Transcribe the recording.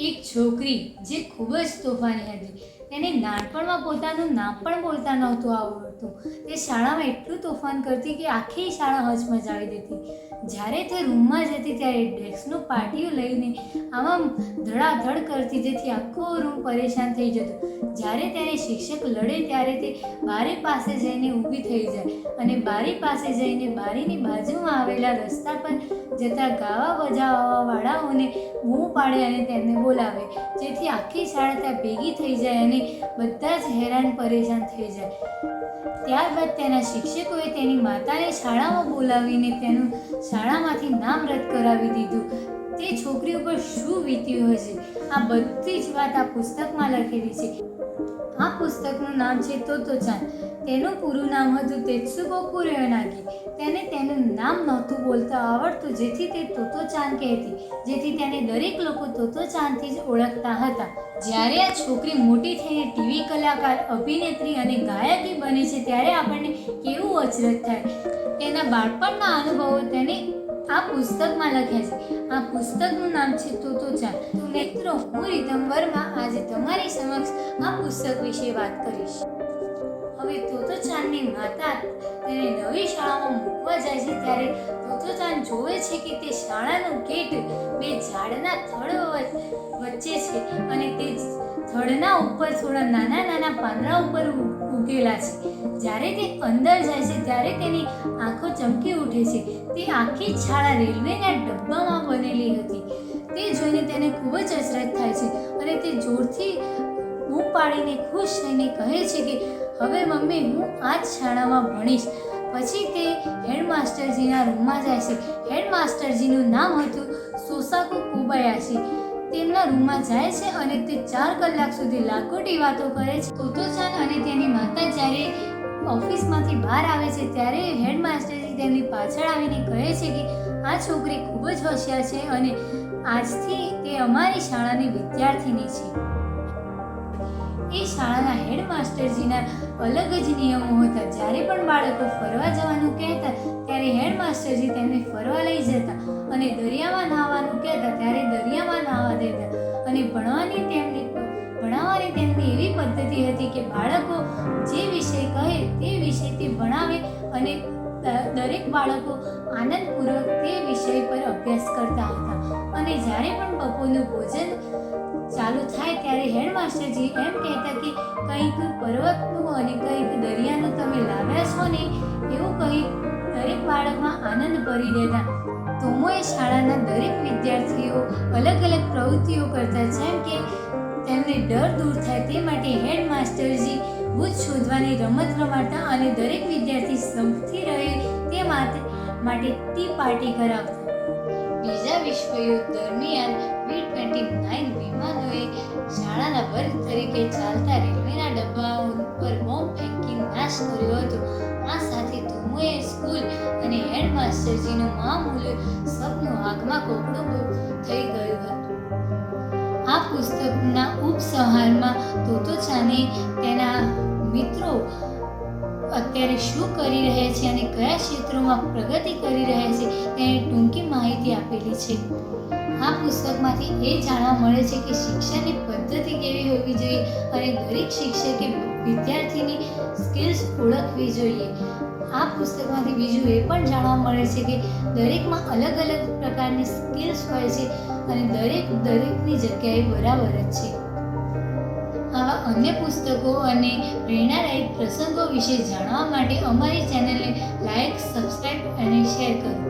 એક છોકરી જે ખૂબ જ તોફાની હતી. તેને નાનપણમાં પોતાનું નામ પણ બોલતા નહોતું આવડતું. તે શાળામાં એટલું તોફાન કરતી કે આખી શાળા હચમચાવી દેતી. જ્યારે તે રૂમમાં જતી ત્યારે ડેસ્કનું પાટિયું લઈને આમાં ધડાધડ કરતી, જેથી આખો રૂમ પરેશાન થઈ જતો. જ્યારે તેને શિક્ષક લડે ત્યારે તે બારી પાસે જઈને ઊભી થઈ જાય અને બારી પાસે જઈને બારીની બાજુમાં આવેલા રસ્તા પર જતા ગાવા બજાવવાવાળાઓને બૂમ પાડે અને તેમને બોલાવે, જેથી આખી શાળા ત્યાં ભેગી થઈ જાય અને બધા જ હેરાન પરેશાન થઈ જાય. ત્યારબાદ તેના શિક્ષકોએ તેની માતાને શાળામાં બોલાવીને તેનું શાળામાંથી નામ રદ કરાવી દીધું. તે છોકરી ઉપર શું વીત્યું હશે, આ બધી જ વાત આ પુસ્તકમાં લખેલી છે. આ પુસ્તકનું નામ છે તોતો-ચાન. તેનું પૂરું નામ હતું તેત્સુકો કુરોયાનાગી. તેને તેનું નામ નહોતું બોલતા આવડતું, જેથી તે તોતો-ચાન કહેતી, જેથી તેને દરેક લોકો તોતો-ચાનથી જ ઓળખતા હતા. જ્યારે આ છોકરી મોટી થઈને ટીવી કલાકાર, અભિનેત્રી અને ગાયકી બને છે ત્યારે આપણને કેવું અચરજ થાય. તેના બાળપણના અનુભવો તેને આ પુસ્તકમાં લખ્યા છે. આ પુસ્તકનું નામ છે તોતો-ચાન. તો મિત્રો, હું રીધમ વર્મા આજે તમારી સમક્ષ આ પુસ્તક વિશે વાત કરીશ. હવે તોતો-ચાનની માતા તેને નવી શાળામાં મૂકવા જાય છે ત્યારે તોતો-ચાન જોવે છે કે તે શાળાનો ગેટ બે ઝાડના થડ વચ્ચે છે અને તે થડના ઉપર થોડા નાના નાના પાંદડા ઉપર ઉગેલા છે. જ્યારે તે અંદર જાય છે ત્યારે તેની આંખો ચમકી ઉઠે છે. તે આખી શાળા રેલવેના ડબ્બામાં બનેલી હતી. તે જોઈને તેને ખૂબ જ અચરજ થાય છે અને તે જોરથી બૂમ પાડીને ખુશ થઈને કહે છે કે હવે મમ્મી, હું આ જ શાળામાં ભણીશ. પછી તે હેડમાસ્ટરજીના રૂમમાં જાય છે. હેડમાસ્ટરજીનું નામ હતું સોસાકુ કોબાયાશી. તેમના રૂમમાં જાય છે અને તે 4 કલાક સુધી લાખોટી વાતો કરે છે. તોતો-ચાન અને તેની માતા જ્યારે ઓફિસમાંથી બહાર આવે છે ત્યારે હેડમાસ્ટરજી તેમની પાછળ આવીને કહે છે કે આ છોકરી ખૂબ જ હોશિયાર છે અને આજથી તે અમારી શાળાની વિદ્યાર્થીની છે. એ શાળાના હેડમાસ્ટરજીના અલગ જ નિયમો હતા. જ્યારે પણ બાળકો ફરવા જવાનું કહેતા ત્યારે હેડમાસ્ટરજી તેમને ફરવા લઈ જતા અને દરિયામાં નહાવાનું કહેતા ત્યારે દરિયામાં નહાવા દેતા. અને ભણાવવાની તેમની એવી પદ્ધતિ હતી કે બાળકો જે વિષય કહે તે વિષય તે ભણાવે અને દરેક બાળકો આનંદપૂર્વક તે વિષય પર અભ્યાસ કરતા હતા. અને જ્યારે પણ બપોરનું ભોજન ચાલુ થાય ત્યારે હેડમાસ્ટરજી એમ કહેતા કે કંઈક પર્વતનું અને કંઈક દરિયાનું તમે લાવ્યા છો ને, એવું કહી દરેક બાળકમાં આનંદ ભરી દેતા. તોમોએ શાળાના દરેક વિદ્યાર્થીઓ અલગ અલગ પ્રવૃત્તિઓ કરતા, જેમ કે તેમને ડર દૂર થાય તે માટે હેડમાસ્ટરજી ભૂત શોધવાની રમત રમાડતા અને દરેક વિદ્યાર્થી સંપથી રહે તે માટે ટી પાર્ટી કરાવતા. બીજા વિશ્વયુદ્ધ દરમિયાન B-29 વિમાનોએ શાળાના વર્ગ તરીકે ચાલતા રેલવેના ડબ્બાઓ પર બોમ્બ ફેંકી નાશ કર્યો હતો. આ સાથે તોમોએ સ્કૂલ અને હેડમાસ્ટરજીનું મામૂલી સપનું આંખમાં કોકડું થઈ ગયું હતું. આ પુસ્તકના ઉપસંહારમાં તોતો-ચાને તેના મિત્રો અત્યારે શું કરી રહ્યા છે અને કયા ક્ષેત્રોમાં પ્રગતિ કરી રહ્યા છે તેની ટૂંકી માહિતી આપેલી છે. આ પુસ્તકમાંથી એ જાણવા મળે છે કે શિક્ષણની પદ્ધતિ કેવી હોવી જોઈએ અને દરેક શિક્ષકે વિદ્યાર્થીની સ્કિલ્સ ઓળખવી જોઈએ. આ પુસ્તકમાંથી બીજું એ પણ જાણવા મળે છે કે દરેકમાં અલગ અલગ પ્રકારની સ્કિલ્સ હોય છે અને દરેકની જગ્યાએ બરાબર જ છે. આવા અન્ય પુસ્તકો અને પ્રેરણાદાયક પ્રસંગો વિશે જાણવા માટે અમારી ચેનલને લાઈક, સબસ્ક્રાઈબ અને શેર કરો.